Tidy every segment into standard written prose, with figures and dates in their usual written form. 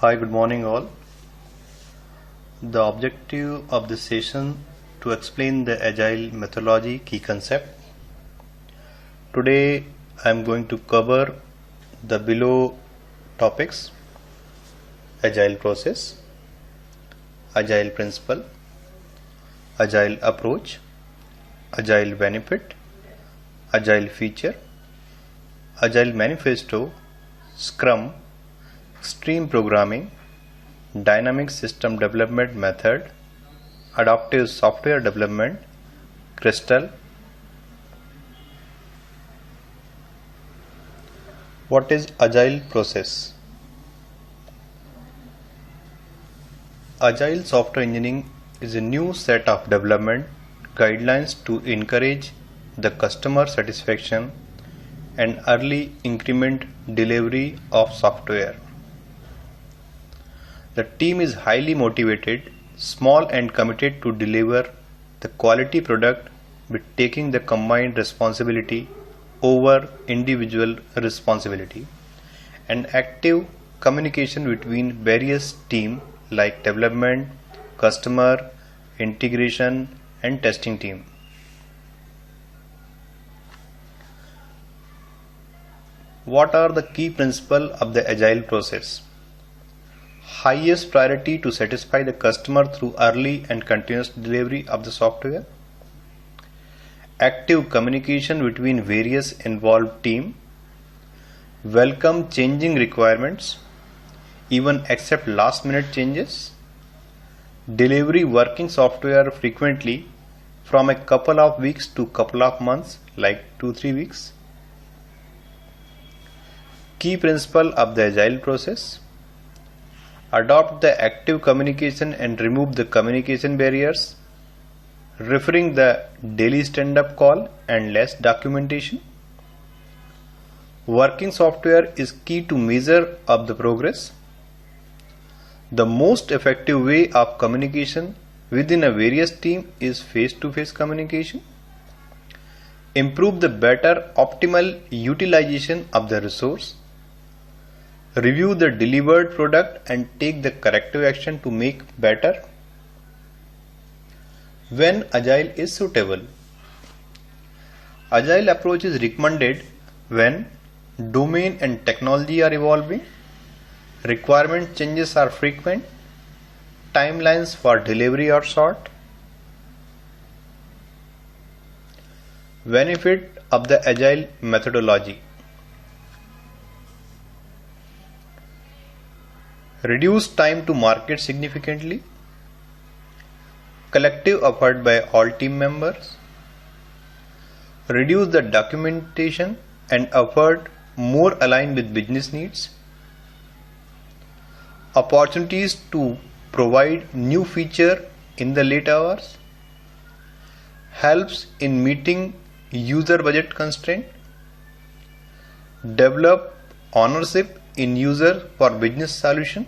Hi, good morning all. The objective of this session to explain the agile methodology key concept. Today I am going to cover the below topics: agile process, agile principle, agile approach, agile benefit, agile feature, agile manifesto, Scrum, extreme programming, dynamic system development method, adaptive software development, Crystal. What is agile process? Agile software engineering is a new set of development guidelines to encourage the customer satisfaction and early increment delivery of software. The team is highly motivated, small and committed to deliver the quality product with taking the combined responsibility over individual responsibility and active communication between various teams like development, customer, integration and testing team. What are the key principles of the agile process? Highest priority to satisfy the customer through early and continuous delivery of the software. Active communication between various involved teams. Welcome changing requirements, even accept last minute changes. Delivery working software frequently from a couple of weeks to couple of months, like 2-3 weeks. Key principle of the agile process: adopt the active communication and remove the communication barriers, referring the daily stand-up call and less documentation. Working software is key to measure of the progress. The most effective way of communication within a various team is face-to-face communication. Improve the better optimal utilization of the resource. Review the delivered product and take the corrective action to make better. When agile is suitable? Agile approach is recommended when domain and technology are evolving, requirement changes are frequent, timelines for delivery are short. Benefit of the agile methodology: reduce time to market significantly, collective effort by all team members, reduce the documentation and effort more aligned with business needs, opportunities to provide new feature in the late hours, helps in meeting user budget constraint, develop ownership in user for business solution,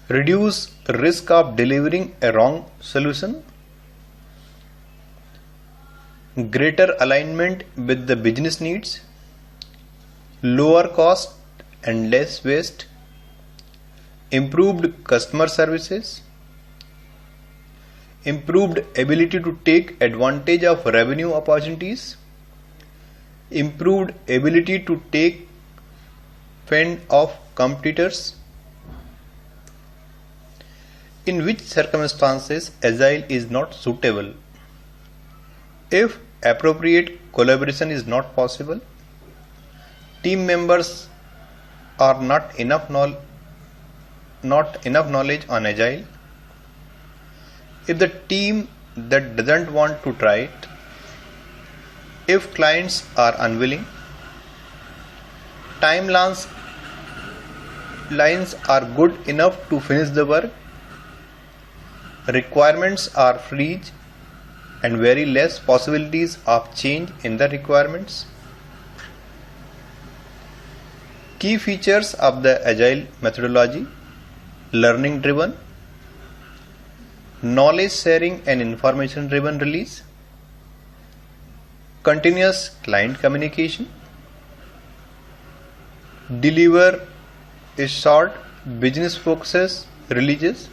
reduce risk of delivering a wrong solution, greater alignment with the business needs, lower cost and less waste, improved customer services, improved ability to take advantage of revenue opportunities, improved ability to take fend off competitors. In which circumstances agile is not suitable? If appropriate collaboration is not possible, team members are not enough knowledge on agile, if the team that doesn't want to try it, if clients are unwilling, timelines are good enough to finish the work, requirements are free and very less possibilities of change in the requirements. Key features of the agile methodology: learning driven, knowledge sharing and information driven release, continuous client communication, deliver is short business process releases,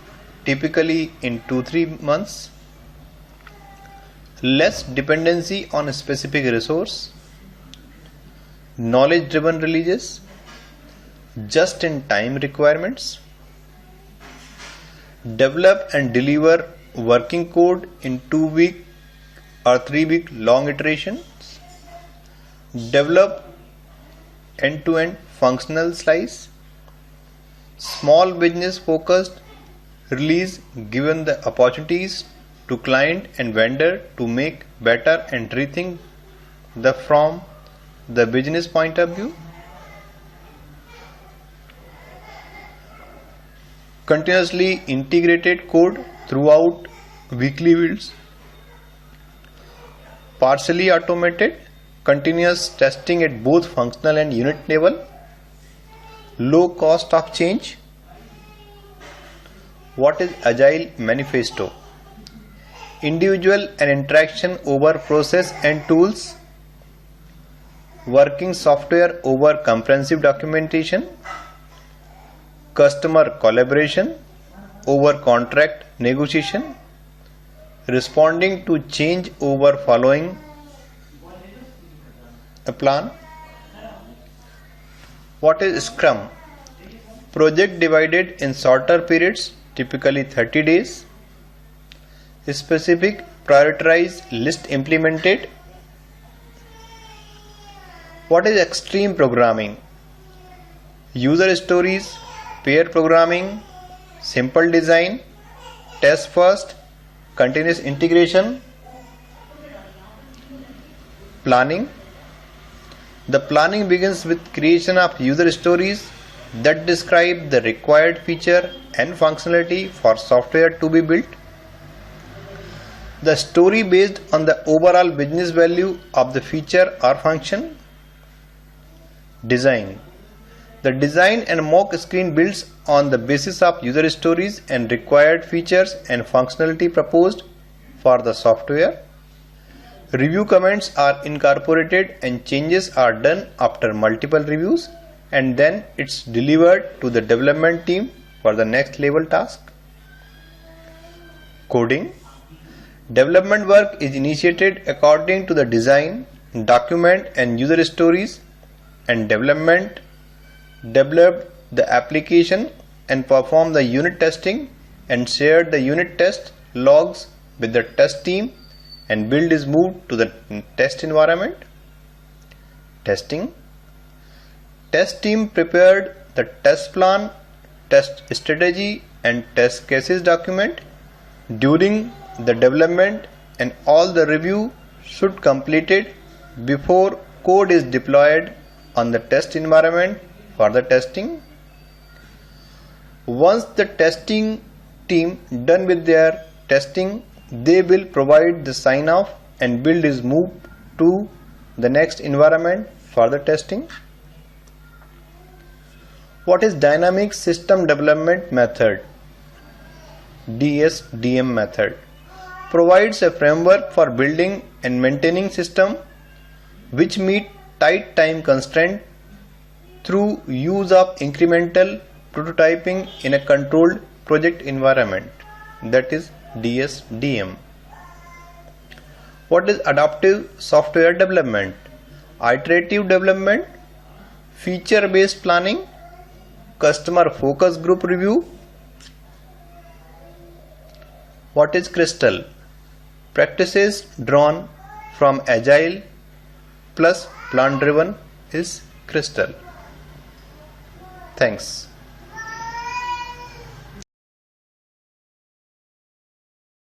typically in 2-3 months. Less dependency on a specific resource. Knowledge driven releases. Just in time requirements. Develop and deliver working code in 2-week or 3-week long iterations. Develop end-to-end functional slice. Small business focused release given the opportunities to client and vendor to make better and rethink from the business point of view. Continuously integrated code throughout weekly builds. Partially automated continuous testing at both functional and unit level. Low cost of change. What is Agile Manifesto? Individual and interaction over process and tools. Working software over comprehensive documentation. Customer collaboration over contract negotiation. Responding to change over following a plan. What is Scrum? Project divided in shorter periods, typically 30 days. Specific prioritized list implemented. What is extreme programming? User stories, pair programming, simple design, test first, continuous integration. Planning. The planning begins with creation of user stories that describe the required feature and functionality for software to be built. The story based on the overall business value of the feature or function. Design. The design and mock screen builds on the basis of user stories and required features and functionality proposed for the software. Review comments are incorporated and changes are done after multiple reviews, and then it's delivered to the development team for the next level task. Coding. Development work is initiated according to the design, document and user stories, and developed the application and perform the unit testing and share the unit test logs with the test team, and build is moved to the test environment. Testing. Test team prepared the test plan, test strategy and test cases document during the development, and all the review should completed before code is deployed on the test environment for the testing. Once the testing team done with their testing, they will provide the sign off and build is moved to the next environment for the testing. What is Dynamic System Development Method? DSDM method provides a framework for building and maintaining system which meet tight time constraint through use of incremental prototyping in a controlled project environment, that is DSDM. What is Adaptive Software Development? Iterative development, feature-based planning, customer focus group review. What is Crystal? Practices drawn from Agile plus plant driven is Crystal. Thanks.